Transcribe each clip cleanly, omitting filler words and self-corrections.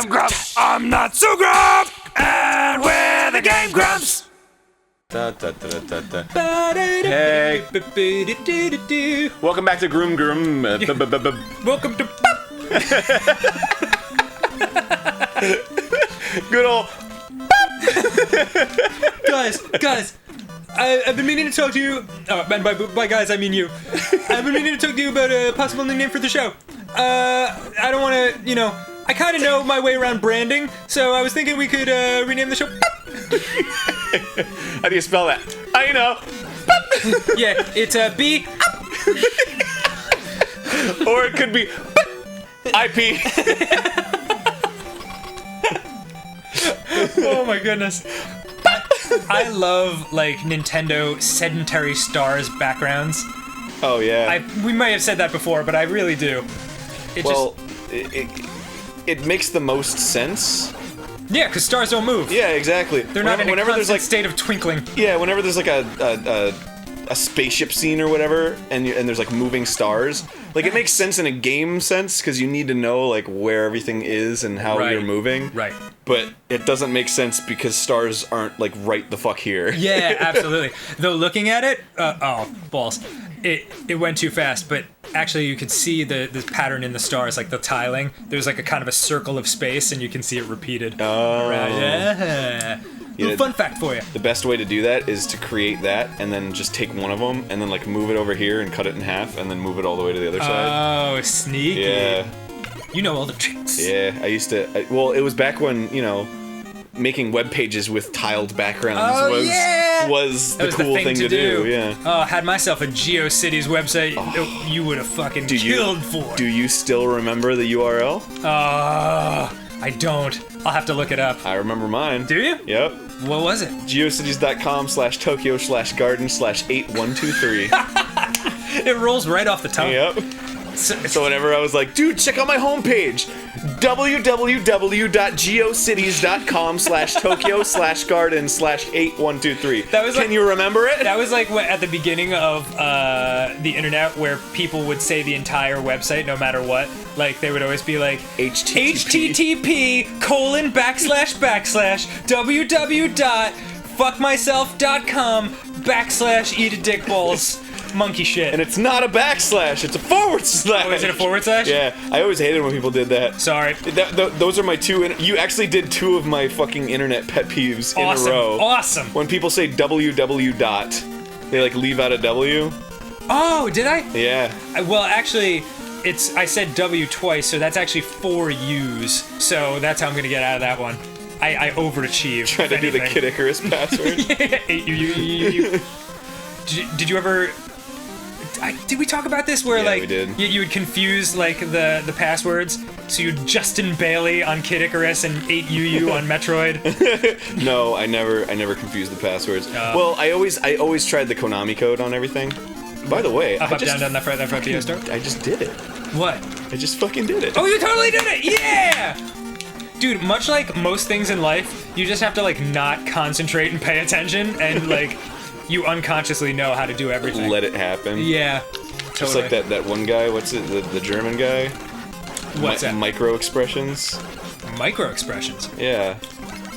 I'm Grumps. I'm not so Grump. And we're the Game Grumps. Hey. Welcome back to GameGrumps. Welcome to Good old. guys. I've been meaning to talk to you. Oh, and by guys, I mean you. I've been meaning to talk to you about a possible new name for the show. I don't want to, I kind of know my way around branding, so I was thinking we could rename the show. How do you spell that? I know. Yeah, it's B. Or it could be IP. Oh my goodness. I love, like, Nintendo sedentary stars backgrounds. Oh, yeah. We might have said that before, but I really do. It makes the most sense. Yeah, because stars don't move. Yeah, exactly. They're not in a constant state of twinkling. Yeah, whenever there's like a spaceship scene or whatever, and there's like moving stars, like it makes sense in a game sense because you need to know like where everything is and how you're moving. Right. But it doesn't make sense because stars aren't like right the fuck here. Yeah, absolutely. Though looking at it, balls. It went too fast, but actually you could see the pattern in the stars, like the tiling. There's like a kind of a circle of space, and you can see it repeated. Oh. Right. Yeah. Little fun fact for you. The best way to do that is to create that, and then just take one of them, and then like move it over here and cut it in half, and then move it all the way to the other side. Oh, sneaky. Yeah. You know all the tricks. Yeah, I used to. Well, it was back when, making web pages with tiled backgrounds was the cool thing to do. Yeah. Oh, had myself a GeoCities website you would have fucking killed for. Do you still remember the URL? I don't. I'll have to look it up. I remember mine. Do you? Yep. What was it? geocities.com/Tokyo/garden/8123. It rolls right off the tongue. Yep. So whenever I was like, dude, check out my homepage, www.geocities.com/Tokyo/garden/8123. Can you remember it? That was like at the beginning of the internet, where people would say the entire website no matter what. Like they would always be like http://www.fuckmyself.com/eat-a-dick-balls. Monkey shit. And it's not a backslash, it's a forward slash. Oh, is it a forward slash? Yeah, I always hated when people did that. Sorry. Those are my two. You actually did two of my fucking internet pet peeves in a row. Awesome. When people say www dot, they like leave out a W. Oh, did I? Yeah. Well, actually, I said W twice, so that's actually 4 U's. So that's how I'm gonna get out of that one. I overachieved. Trying to do the Kid Icarus password. Yeah, 8 U. Did you ever? Did we talk about this? Where we did. You would confuse like the passwords, so you'd Justin Bailey on Kid Icarus and 8UU on Metroid. No, I never confused the passwords. Well, I always tried the Konami code on everything. By the way, up, down, left, right, start. I just did it. What? I just fucking did it. Oh, you totally did it! Yeah! Dude, much like most things in life, you just have to like not concentrate and pay attention, and like you unconsciously know how to do everything. Let it happen. Yeah. Totally. Just like that one guy, what's it, the German guy? What's that? Micro expressions. Micro expressions? Yeah.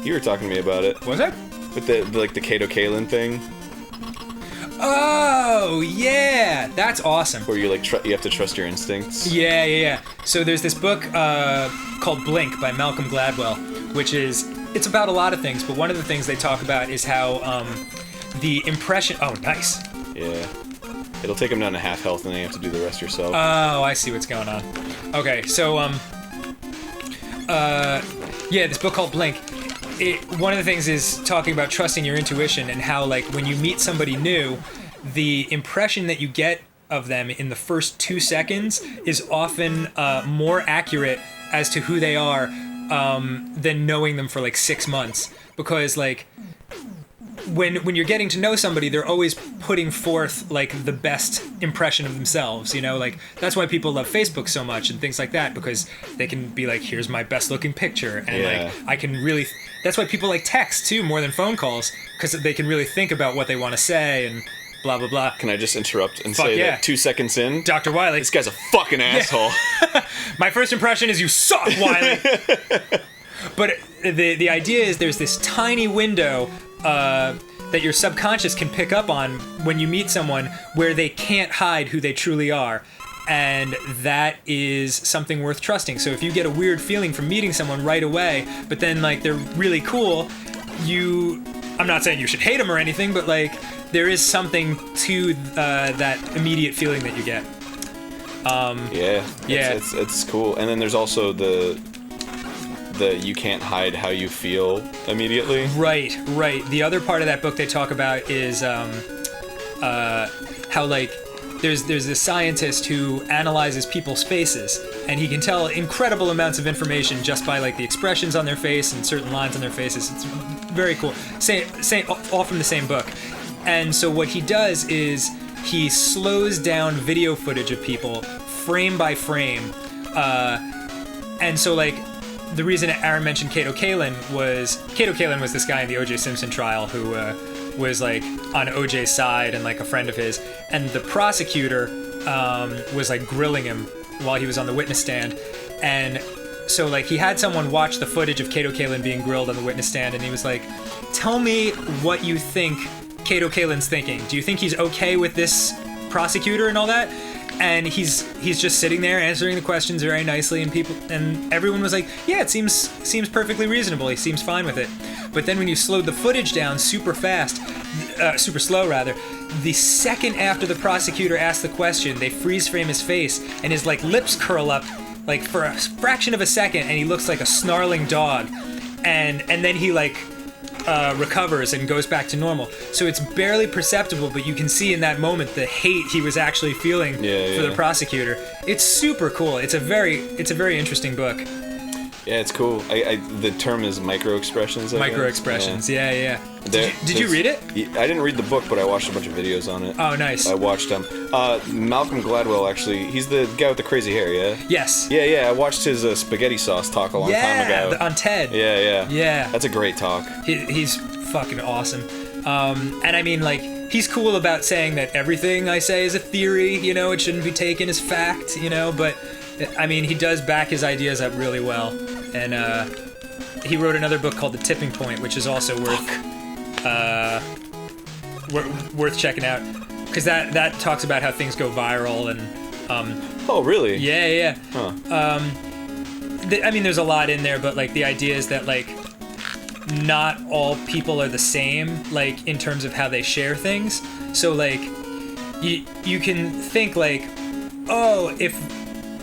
You were talking to me about it. Was I? With the Kato Kalin thing. Oh, yeah. That's awesome. Where you like you have to trust your instincts. Yeah. So there's this book called Blink by Malcolm Gladwell, which it's about a lot of things, but one of the things they talk about is how the impression... Oh, nice. Yeah. It'll take them down to half health, and then you have to do the rest yourself. Oh, I see what's going on. Okay, so, this book called Blink, one of the things is talking about trusting your intuition and how, like, when you meet somebody new, the impression that you get of them in the first 2 seconds is often more accurate as to who they are than knowing them for, like, 6 months. Because, like... When you're getting to know somebody, they're always putting forth like the best impression of themselves, like that's why people love Facebook so much and things like that, because they can be like, here's my best looking picture, and like I can really that's why people like text too more than phone calls, because they can really think about what they want to say and blah blah blah. Can I just interrupt and say that 2 seconds in, Dr. Wily, this guy's a fucking asshole. My first impression is you suck, Wily. But the idea is there's this tiny window that your subconscious can pick up on when you meet someone where they can't hide who they truly are. And that is something worth trusting. So if you get a weird feeling from meeting someone right away, but then like they're really cool, I'm not saying you should hate them or anything, but like there is something to that immediate feeling that you get. It's cool. And then there's also the you can't hide how you feel immediately. Right. The other part of that book they talk about is how like there's this scientist who analyzes people's faces, and he can tell incredible amounts of information just by like the expressions on their face and certain lines on their faces. It's very cool. All from the same book. And so what he does is he slows down video footage of people frame by frame. And so like the reason Aaron mentioned Kato Kaelin was this guy in the O.J. Simpson trial who was like on OJ's side and like a friend of his, and the prosecutor was like grilling him while he was on the witness stand. And so like he had someone watch the footage of Kato Kaelin being grilled on the witness stand, and he was like, tell me what you think Kato Kaelin's thinking. Do you think he's okay with this prosecutor and all that? And he's just sitting there answering the questions very nicely, and everyone was like, yeah, it seems perfectly reasonable. He seems fine with it. But then when you slowed the footage down super slow rather, the second after the prosecutor asked the question, they freeze frame his face, and his like lips curl up like for a fraction of a second, and he looks like a snarling dog, and then he like recovers and goes back to normal. So it's barely perceptible, but you can see in that moment the hate he was actually feeling for the prosecutor. It's super cool. It's a very interesting book. Yeah, it's cool. The term is micro-expressions. Micro-expressions, yeah. Did you read it? I didn't read the book, but I watched a bunch of videos on it. Oh, nice. I watched Malcolm Gladwell, actually. He's the guy with the crazy hair, yeah? Yes. Yeah, I watched his spaghetti sauce talk a long time ago. Yeah, on TED. Yeah. That's a great talk. He's fucking awesome. And I mean, like, he's cool about saying that everything I say is a theory, you know, it shouldn't be taken as fact, you know, but I mean, he does back his ideas up really well. And he wrote another book called The Tipping Point, which is also worth checking out, because that talks about how things go viral and oh, really? Yeah. Huh. I mean, there's a lot in there, but like the idea is that like not all people are the same, like in terms of how they share things. So like you can think like, oh, if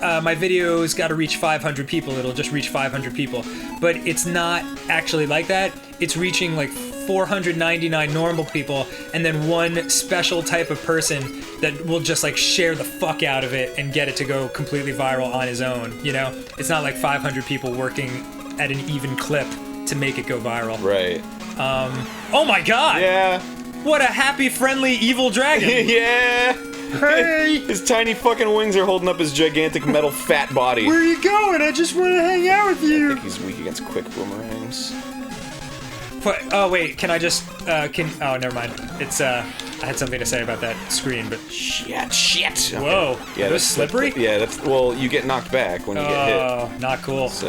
my video's got to reach 500 people, it'll just reach 500 people. But it's not actually like that. It's reaching like 499 normal people, and then one special type of person that will just like share the fuck out of it and get it to go completely viral on his own, you know? It's not like 500 people working at an even clip to make it go viral. Right. Oh my god! Yeah. What a happy, friendly, evil dragon! Yeah! Hey! His tiny fucking wings are holding up his gigantic metal fat body. Where are you going? I just want to hang out with you. I think he's weak against quick boomerangs. Oh wait, can I just oh, never mind. It's I had something to say about that screen, but shit. Okay. Whoa. Yeah, that's slippery? Well, you get knocked back when you get hit. Oh, not cool. So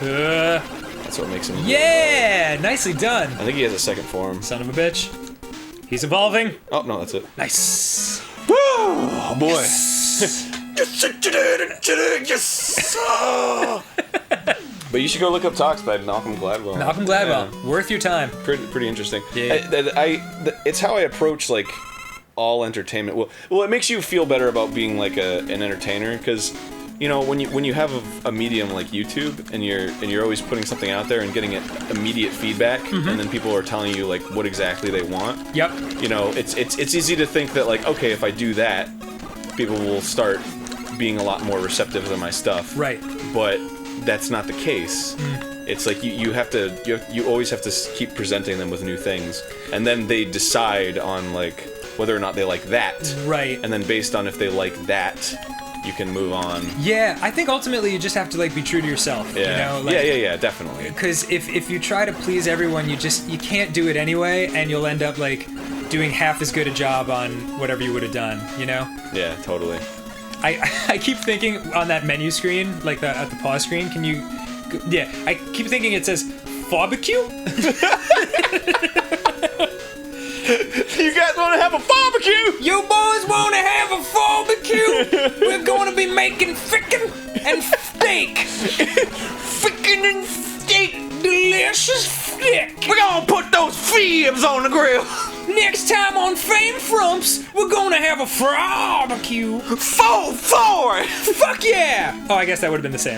that's what makes him. Yeah, nicely done. I think he has a second form. Son of a bitch. He's evolving. Oh no, that's it. Nice. Woo! Oh boy. Yes. But you should go look up talks by Malcolm Gladwell. Malcolm Gladwell, worth your time. Pretty interesting. Yeah. It's how I approach like all entertainment. Well, it makes you feel better about being like an entertainer, because you know when you have a medium like YouTube and you're always putting something out there and getting immediate feedback, and then people are telling you like what exactly they want. Yep. You know, it's easy to think that like, okay, if I do that, people will start being a lot more receptive to my stuff. Right. But that's not the case. It's like you always have to keep presenting them with new things, and then they decide on like whether or not they like that. Right. And then based on if they like that, you can move on. Yeah, I think ultimately you just have to like be true to yourself. Yeah. You know? Like, yeah, definitely. Because if you try to please everyone, you can't do it anyway, and you'll end up like doing half as good a job on whatever you would have done. You know? Yeah, totally. I keep thinking on that menu screen, like at the pause screen, Yeah, I keep thinking it says barbecue. You guys want to have a barbecue? You boys want to have a barbecue? We're going to be making frickin' and steak. Frickin' and steak. Delicious steak. We're gonna put those ribs on the grill. Next time on Fame Frumps, we're gonna have a barbecue. 4-4. Fuck yeah! Oh, I guess that would have been the same.